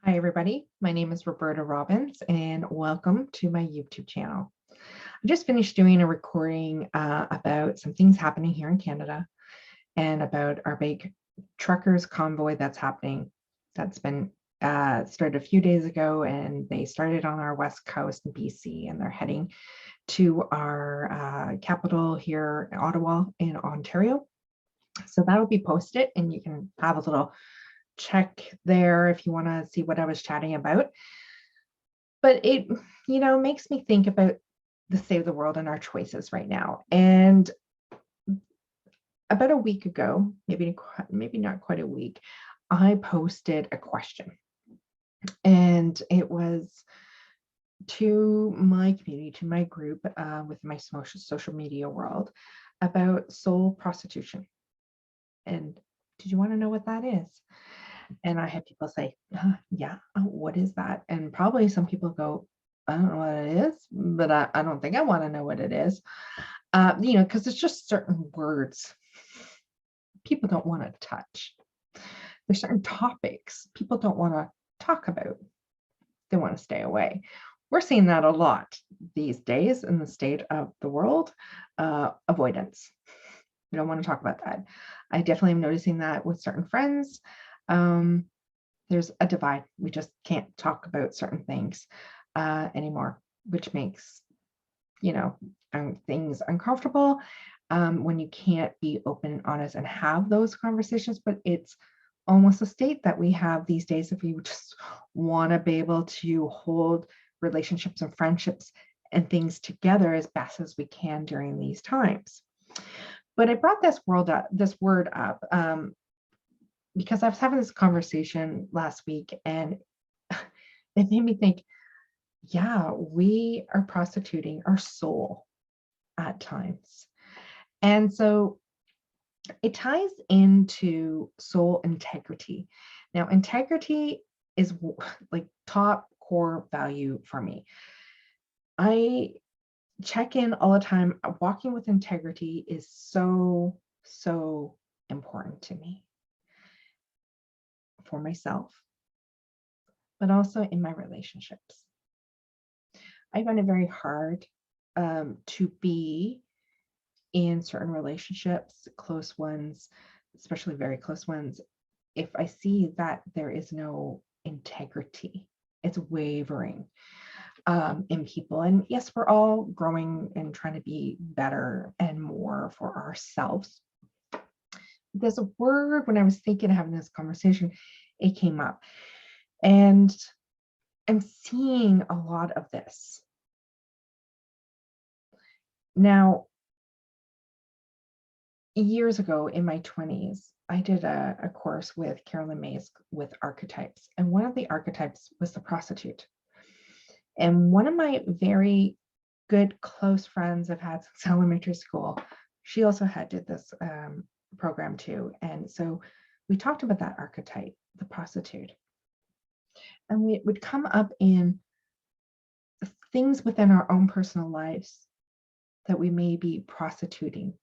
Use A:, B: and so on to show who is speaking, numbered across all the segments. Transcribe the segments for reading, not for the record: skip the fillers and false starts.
A: Hi, everybody. My name is Roberta Robbins, and welcome to my YouTube channel. I just finished doing a recording about some things happening here in Canada and about our big truckers convoy that's happening. That's been started a few days ago, and they started on our west coast in BC, and they're heading to our capital here, Ottawa, in Ontario. So that'll be posted, and you can have a little check there if you want to see what I was chatting about. But it, makes me think about the state of the world and our choices right now. And about a week ago, maybe not quite a week, I posted a question. And it was to my community, to my group with my social media world about soul prostitution. And did you want to know what that is? And I had people say, yeah, what is that? And probably some people go, I don't know what it is, but I don't think I want to know what it is. Because it's just certain words people don't want to touch. There's certain topics people don't want to talk about. They want to stay away. We're seeing that a lot these days in the state of the world. Avoidance. We don't want to talk about that. I definitely am noticing that with certain friends. There's a divide. We just can't talk about certain things anymore, which makes, things uncomfortable when you can't be open and honest and have those conversations. But it's almost a state that we have these days if we just want to be able to hold relationships and friendships and things together as best as we can during these times. But I brought this word up because I was having this conversation last week, and it made me think, yeah, we are prostituting our soul at times. And so it ties into soul integrity. Now, integrity is like top core value for me. I check in all the time. Walking with integrity is so, so important to me. For myself, but also in my relationships. I find it very hard to be in certain relationships, close ones, especially very close ones, if I see that there is no integrity. It's wavering in people. And yes, we're all growing and trying to be better and more for ourselves. There's a word when I was thinking of having this conversation, it came up. And I'm seeing a lot of this. Now, years ago in my 20s, I did a course with Carolyn Mays with archetypes. And one of the archetypes was the prostitute. And one of my very good, close friends I've had since elementary school, she also did this program too. And so we talked about that archetype, the prostitute. And it would come up in things within our own personal lives that we may be prostituting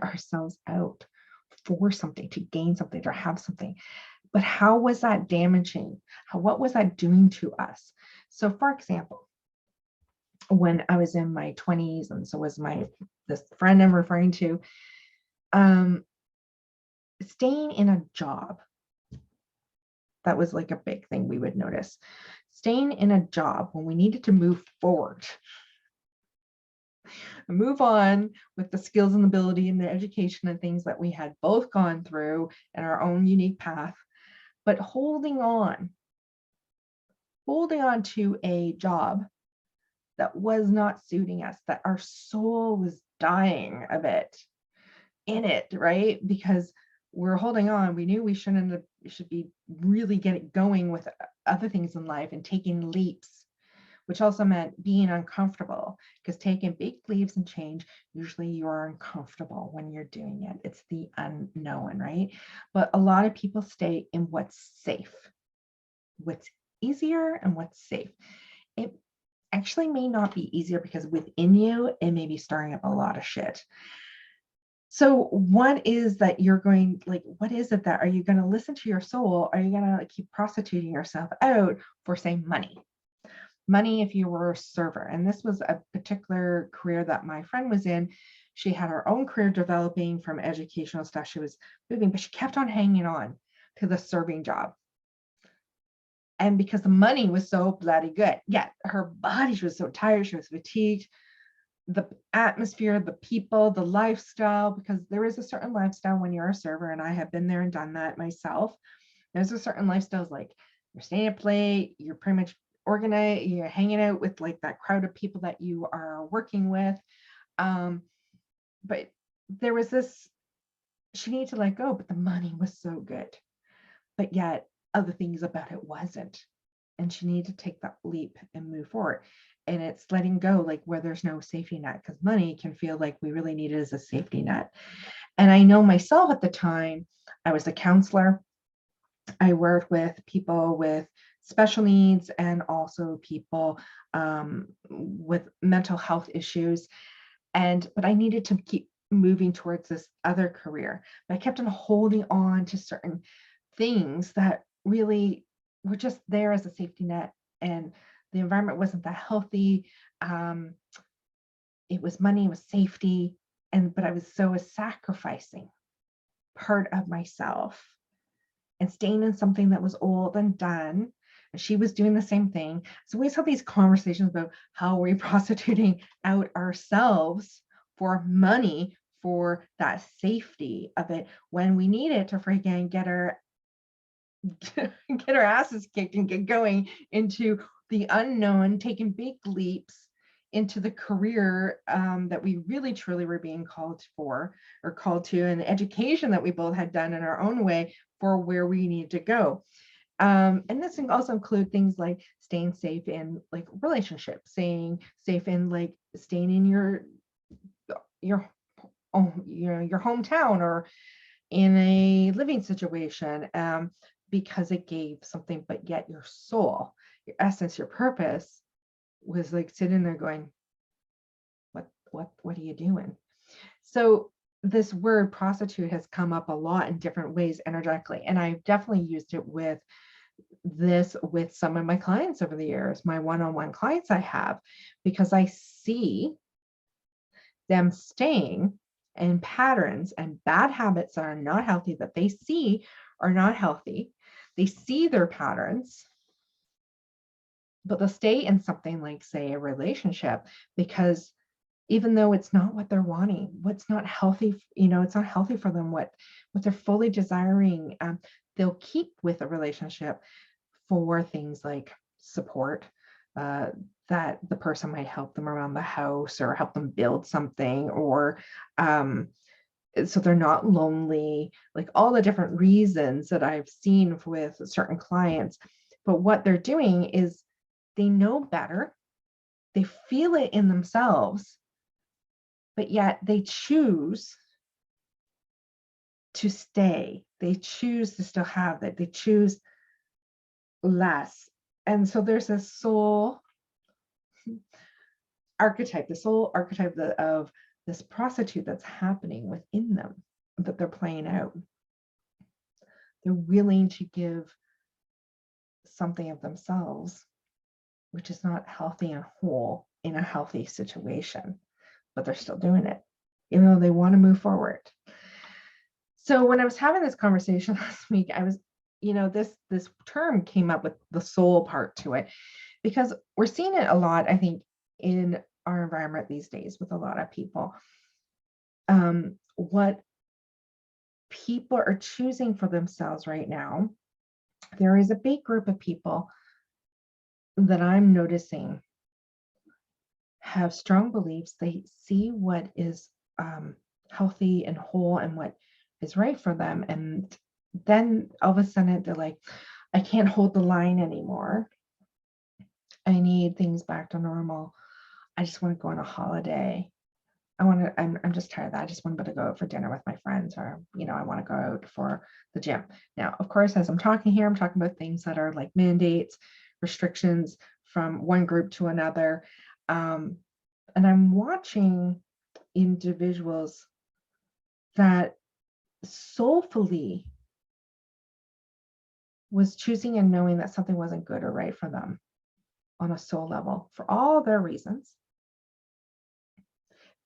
A: ourselves out for something, to gain something, or have something. But how was that damaging? What was that doing to us? So for example, when I was in my 20s, and so was this friend I'm referring to, staying in a job, that was like a big thing we would notice. Staying in a job when we needed to move forward, move on with the skills and ability and the education and things that we had both gone through in our own unique path, but holding on to a job that was not suiting us, that our soul was dying of it, in it, right? Because we're holding on. We knew we should be really getting going with other things in life and taking leaps, which also meant being uncomfortable, because taking big leaps and change, usually you're uncomfortable when you're doing it. It's the unknown, right? But a lot of people stay in what's safe, what's easier and what's safe. It actually may not be easier because within you, it may be stirring up a lot of shit. So what is that you're going, like, what is it that, are you going to listen to your soul? Are you going to keep prostituting yourself out for, say, money? Money if you were a server. And this was a particular career that my friend was in. She had her own career developing from educational stuff. She was moving, but she kept on hanging on to the serving job. And because the money was so bloody good, yet her body, she was so tired, she was fatigued. The atmosphere, the people, the lifestyle, because there is a certain lifestyle when you're a server, and I have been there and done that myself. There's a certain lifestyles, like you're staying up late, you're pretty much organized, you're hanging out with like that crowd of people that you are working with. But there was this, she needed to let go, but the money was so good. But yet other things about it wasn't. And she needed to take that leap and move forward. And it's letting go, like where there's no safety net, because money can feel like we really need it as a safety net. And I know myself at the time, I was a counselor. I worked with people with special needs and also people with mental health issues. But I needed to keep moving towards this other career. But I kept on holding on to certain things that really were just there as a safety net, and the environment wasn't that healthy. It was money, it was safety, but I was sacrificing part of myself and staying in something that was old and done. And she was doing the same thing. So we always have these conversations about how we're prostituting out ourselves for money, for that safety of it, when we need it to freaking get our asses kicked and get going into the unknown, taking big leaps into the career that we really truly were being called for, or called to, and the education that we both had done in our own way for where we need to go. And this can also include things like staying safe in like relationships, staying safe in like staying in your hometown or in a living situation, because it gave something, but yet your soul, your essence, your purpose was like sitting there going, what are you doing? So this word prostitute has come up a lot in different ways energetically, and I've definitely used it with some of my clients over the years, my one-on-one clients I have, because I see them staying in patterns and bad habits that are not healthy, that they see are not healthy. They see their patterns, but they'll stay in something like, say, a relationship, because even though it's not what they're wanting, what's not healthy, it's not healthy for them, what they're fully desiring, they'll keep with a relationship for things like support, that the person might help them around the house or help them build something, or so they're not lonely, like all the different reasons that I've seen with certain clients. But what they're doing is they know better, they feel it in themselves, but yet they choose to stay. They choose to still have that. They choose less. And so there's a soul archetype, of this prostitute that's happening within them, that they're playing out. They're willing to give something of themselves, which is not healthy and whole in a healthy situation, but they're still doing it, even though they want to move forward. So when I was having this conversation last week, I was, this term came up with the soul part to it, because we're seeing it a lot, I think, in our environment these days with a lot of people. What people are choosing for themselves right now, there is a big group of people that I'm noticing have strong beliefs. They see what is healthy and whole and what is right for them. And then all of a sudden they're like, I can't hold the line anymore. I need things back to normal. I just want to go on a holiday. I'm just tired of that. I just want to go out for dinner with my friends, or, I want to go out for the gym. Now, of course, as I'm talking here, I'm talking about things that are like mandates, restrictions from one group to another. And I'm watching individuals that soulfully was choosing and knowing that something wasn't good or right for them on a soul level for all their reasons.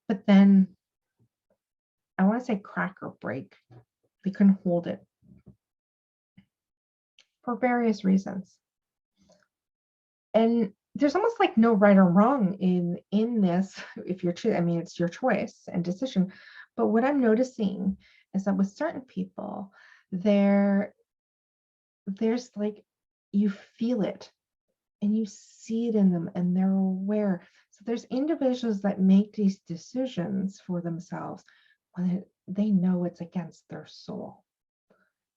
A: But then I want to say crack or break. They couldn't hold it for various reasons. And there's almost like no right or wrong in this. If you're I mean, it's your choice and decision. But what I'm noticing is that with certain people, there's like, you feel it and you see it in them and they're aware. So there's individuals that make these decisions for themselves when they know it's against their soul.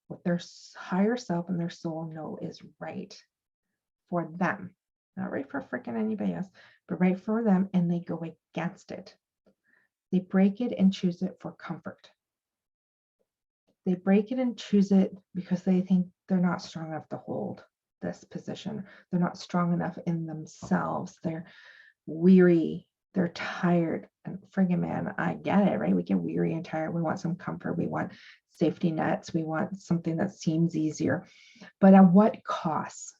A: What their higher self and their soul know is right for them. Not right for freaking anybody else, but right for them, and they go against it. They break it and choose it for comfort. They break it and choose it because they think they're not strong enough to hold this position. They're not strong enough in themselves. They're weary. They're tired. And friggin' man, I get it, right? We get weary and tired. We want some comfort. We want safety nets. We want something that seems easier. But at what cost?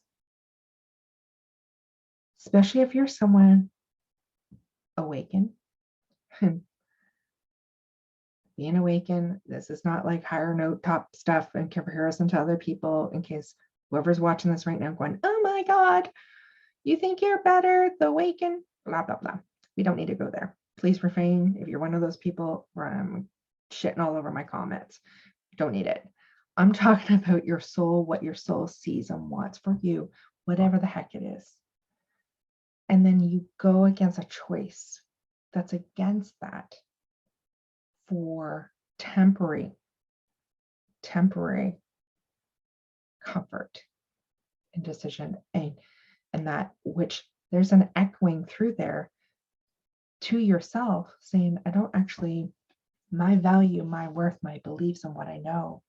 A: Especially if you're someone awakened. Being awakened, this is not like higher note top stuff in comparison to other people, in case whoever's watching this right now going, oh my God, you think you're better, the awakened, blah, blah, blah. We don't need to go there. Please refrain if you're one of those people where I'm shitting all over my comments. Don't need it. I'm talking about your soul, what your soul sees and wants for you, whatever the heck it is. And then you go against a choice that's against that for temporary comfort and decision, and that which there's an echoing through there to yourself saying, I don't actually, my value, my worth, my beliefs, and what I know,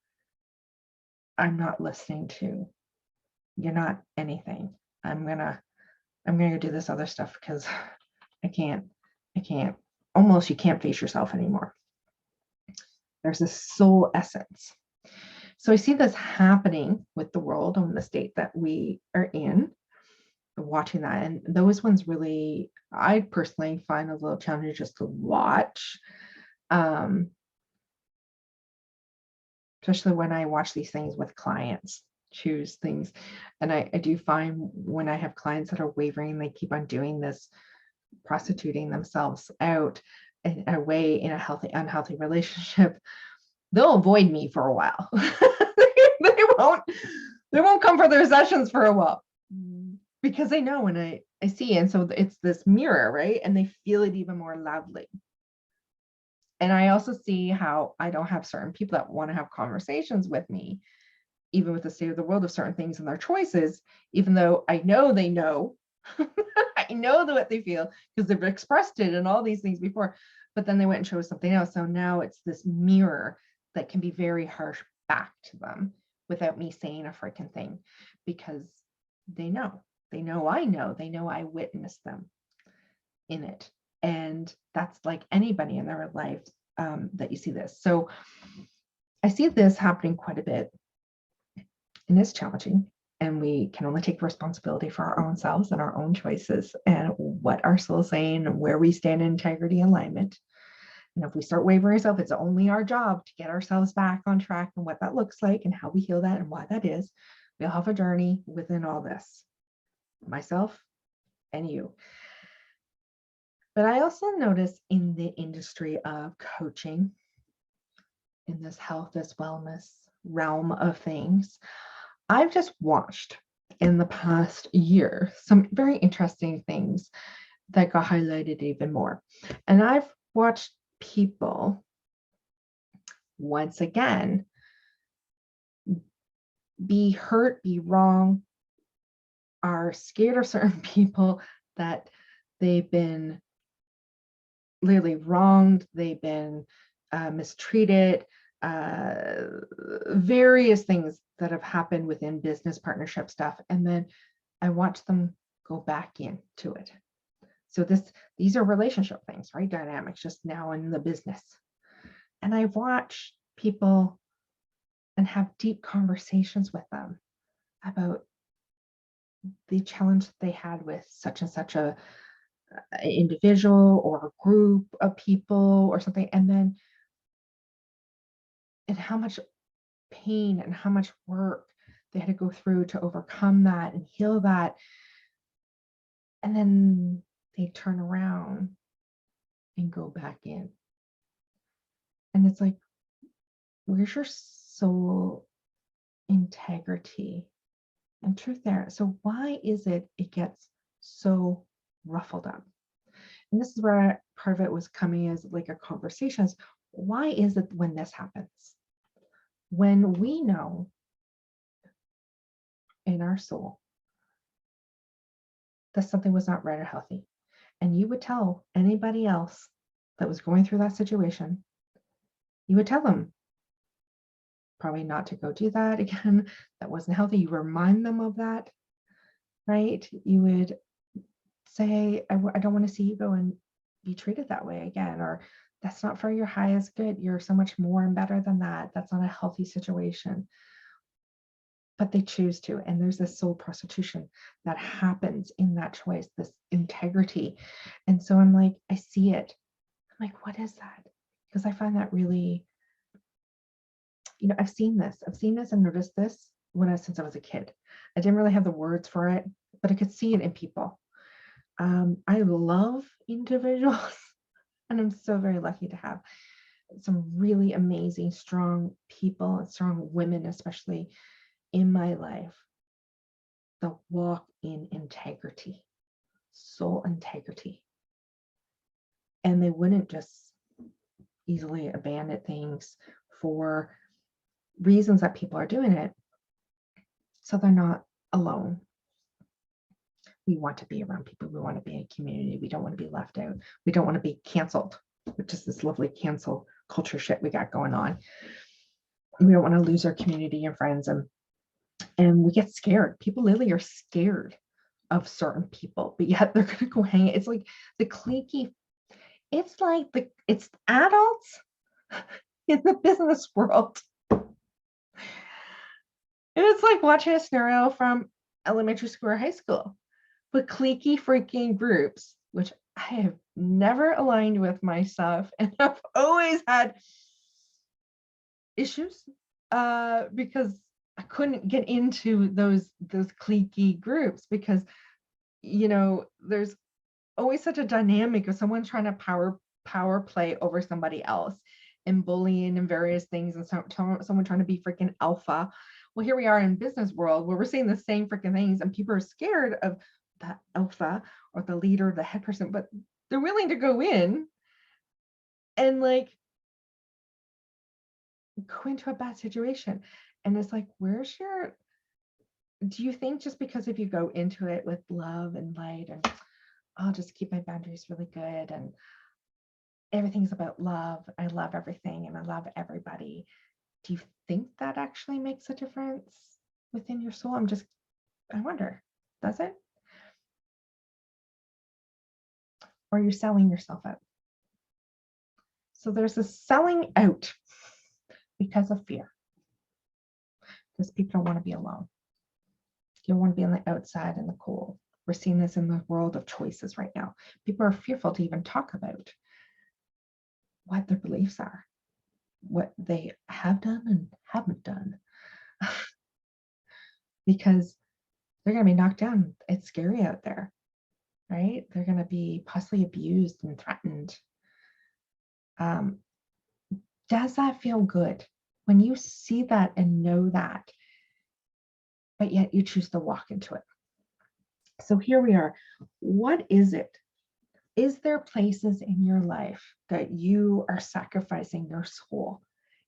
A: I'm not listening to. You're not anything. I'm gonna do this other stuff because I can't, almost you can't face yourself anymore. There's this soul essence. So I see this happening with the world and the state that we are in, watching that. And those ones really, I personally find a little challenging just to watch. Especially when I watch these things with clients, choose things. And I do find when I have clients that are wavering, they keep on doing this, prostituting themselves out in a way, in a healthy, unhealthy relationship, they'll avoid me for a while. they won't come for their sessions for a while because they know when I see. And so it's this mirror, right? And they feel it even more loudly. And I also see how I don't have certain people that want to have conversations with me, even with the state of the world of certain things and their choices, even though I know they know, I know what they feel because they've expressed it and all these things before, but then they went and chose something else. So now it's this mirror that can be very harsh back to them without me saying a freaking thing, because they know I witnessed them in it. And that's like anybody in their life that you see this. So I see this happening quite a bit, and it's challenging. And we can only take responsibility for our own selves and our own choices and what our soul is saying and where we stand in integrity and alignment. And if we start wavering ourselves, it's only our job to get ourselves back on track and what that looks like and how we heal that and why that is. We all have a journey within all this, myself and you. But I also notice in the industry of coaching, in this health, this wellness realm of things, I've just watched in the past year some very interesting things that got highlighted even more. And I've watched people, once again, be hurt, be wrong, are scared of certain people, that they've been literally wronged, they've been mistreated, various things that have happened within business partnership stuff. And then I watch them go back into it. So these are relationship things, right? Dynamics just now in the business. And I watch people and have deep conversations with them about the challenge that they had with such and such a individual or a group of people or something, and how much pain and how much work they had to go through to overcome that and heal that. And then they turn around and go back in. And it's like, where's your soul integrity and truth there? So why is it gets so ruffled up? And this is where part of it was coming as like a conversation is, why is it when this happens? When we know in our soul that something was not right or healthy, and you would tell anybody else that was going through that situation, you would tell them probably not to go do that again. That wasn't healthy. You remind them of that, right? You would say, I don't want to see you go and be treated that way again, or that's not for your highest good. You're so much more and better than that. That's not a healthy situation. But they choose to. And there's this soul prostitution that happens in that choice, this integrity. And so I'm like, I see it. I'm like, what is that? Because I find that really, I've seen this and noticed this since I was a kid. I didn't really have the words for it, but I could see it in people. I love individuals, and I'm so very lucky to have some really amazing, strong people and strong women, especially in my life, that walk in integrity, soul integrity. And they wouldn't just easily abandon things for reasons that people are doing it. So they're not alone. We want to be around people. We want to be in a community. We don't want to be left out. We don't want to be canceled, which is this lovely cancel culture shit we got going on. We don't want to lose our community and friends, and we get scared. People literally are scared of certain people, but yet they're going to go hang. It's like the cliquey. It's like it's adults in the business world. And it's like watching a scenario from elementary school or high school with cliquey freaking groups, which I have never aligned with myself, and I've always had issues because I couldn't get into those cliquey groups because there's always such a dynamic of someone trying to power play over somebody else and bullying and various things, and someone trying to be freaking alpha. Well, here we are in business world where we're seeing the same freaking things, and people are scared of the alpha or the leader, the head person, but they're willing to go in and like go into a bad situation. And it's like, do you think just because if you go into it with love and light and I'll just keep my boundaries really good and everything's about love, I love everything and I love everybody, do you think that actually makes a difference within your soul? I wonder, does it? Or you're selling yourself out? So there's a selling out because of fear, because people don't want to be alone. You don't want to be on the outside in the cold. We're seeing this in the world of choices right now. People are fearful to even talk about what their beliefs are, what they have done and haven't done, because they're going to be knocked down. It's scary out there, right? They're going to be possibly abused and threatened. Does that feel good when you see that and know that, but yet you choose to walk into it? So here we are. What is it? Is there places in your life that you are sacrificing your soul,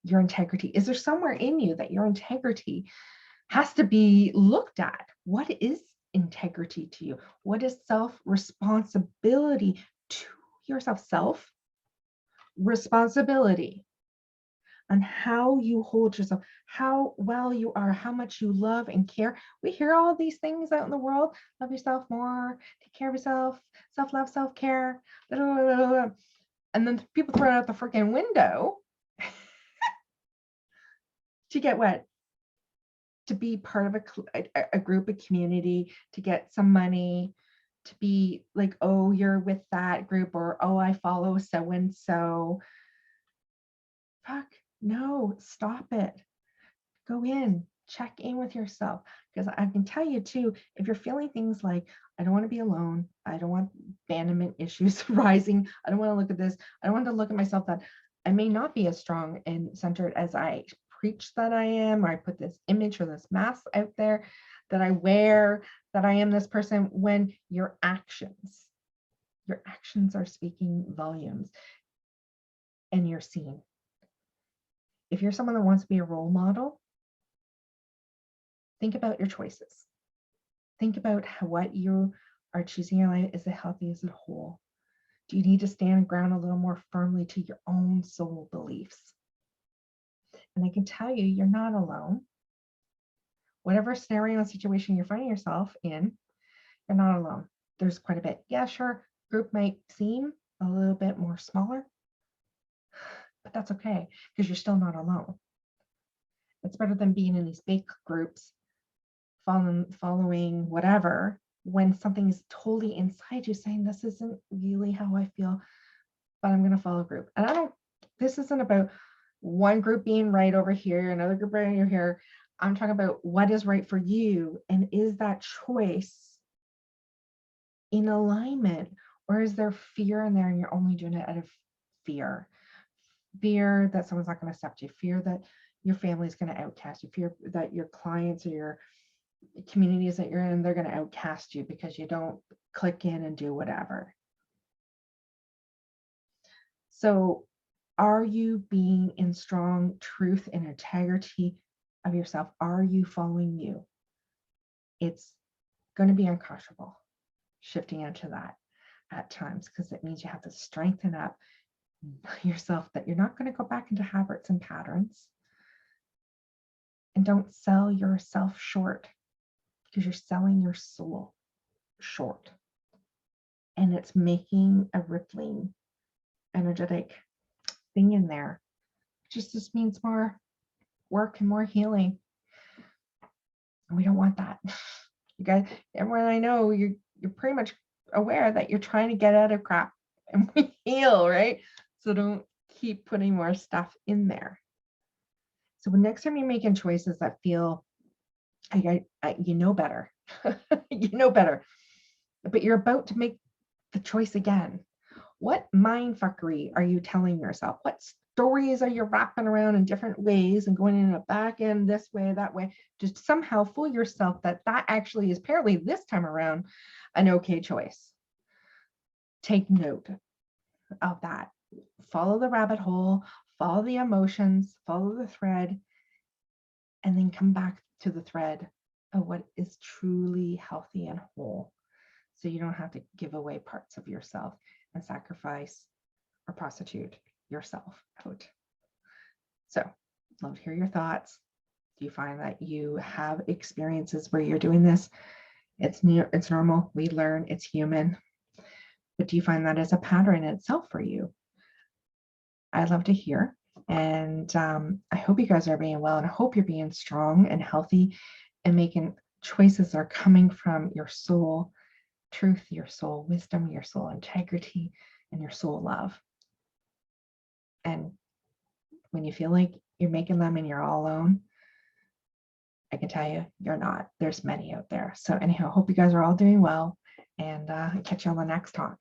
A: your integrity? Is there somewhere in you that your integrity has to be looked at? What is integrity to you? What is self-responsibility to yourself? Self-responsibility on how you hold yourself, how well you are, how much you love and care. We hear all these things out in the world. Love yourself more, take care of yourself, self-love, self-care, and then people throw it out the freaking window to get what? To be part of a group, a community, to get some money, to be like, oh, you're with that group, or oh, I follow so and so. Fuck, no, stop it. Go in, check in with yourself. Because I can tell you too, if you're feeling things like, I don't want to be alone, I don't want abandonment issues rising, I don't want to look at this, I don't want to look at myself that I may not be as strong and centered as I preach that I am, or I put this image or this mask out there that I wear, that I am this person, when your actions are speaking volumes and you're seen. If you're someone that wants to be a role model, think about your choices. Think about what you are choosing in your life. Is it healthy? Is it whole? Do you need to stand ground a little more firmly to your own soul beliefs? And I can tell you, you're not alone. Whatever scenario and situation you're finding yourself in, you're not alone. There's quite a bit. Yeah, sure, group might seem a little bit more smaller, but that's okay, because you're still not alone. It's better than being in these big groups, following whatever, when something's totally inside you saying, this isn't really how I feel, but I'm going to follow a group. And this isn't about one group being right over here, another group right over here. I'm talking about what is right for you. And is that choice in alignment, or is there fear in there and you're only doing it out of fear? Fear that someone's not going to accept you, fear that your family is going to outcast you, fear that your clients or your communities that you're in, they're going to outcast you because you don't click in and do whatever. So are you being in strong truth and integrity of yourself? Are you following you? It's going to be uncomfortable shifting into that at times, because it means you have to strengthen up yourself, that you're not going to go back into habits and patterns. And don't sell yourself short, because you're selling your soul short. And it's making a rippling, energetic thing in there. Just means more work and more healing. And we don't want that. You guys, everyone I know, you're pretty much aware that you're trying to get out of crap and we heal, right? So don't keep putting more stuff in there. So next time you're making choices that feel, you know better, you know better, but you're about to make the choice again. What mind fuckery are you telling yourself? What stories are you wrapping around in different ways and going in a back end this way, that way, to somehow fool yourself that actually is apparently this time around an okay choice? Take note of that. Follow the rabbit hole, follow the emotions, follow the thread, and then come back to the thread of what is truly healthy and whole. So you don't have to give away parts of yourself and sacrifice or prostitute yourself out. So love to hear your thoughts. Do you find that you have experiences where you're doing this? It's normal. We learn. It's human. But do you find that as a pattern in itself for you? I'd love to hear. And I hope you guys are being well, and I hope you're being strong and healthy and making choices that are coming from your soul truth, your soul wisdom, your soul integrity, and your soul love. And when you feel like you're making them and you're all alone, I can tell you, you're not. There's many out there. So anyhow, hope you guys are all doing well, and catch you on the next talk.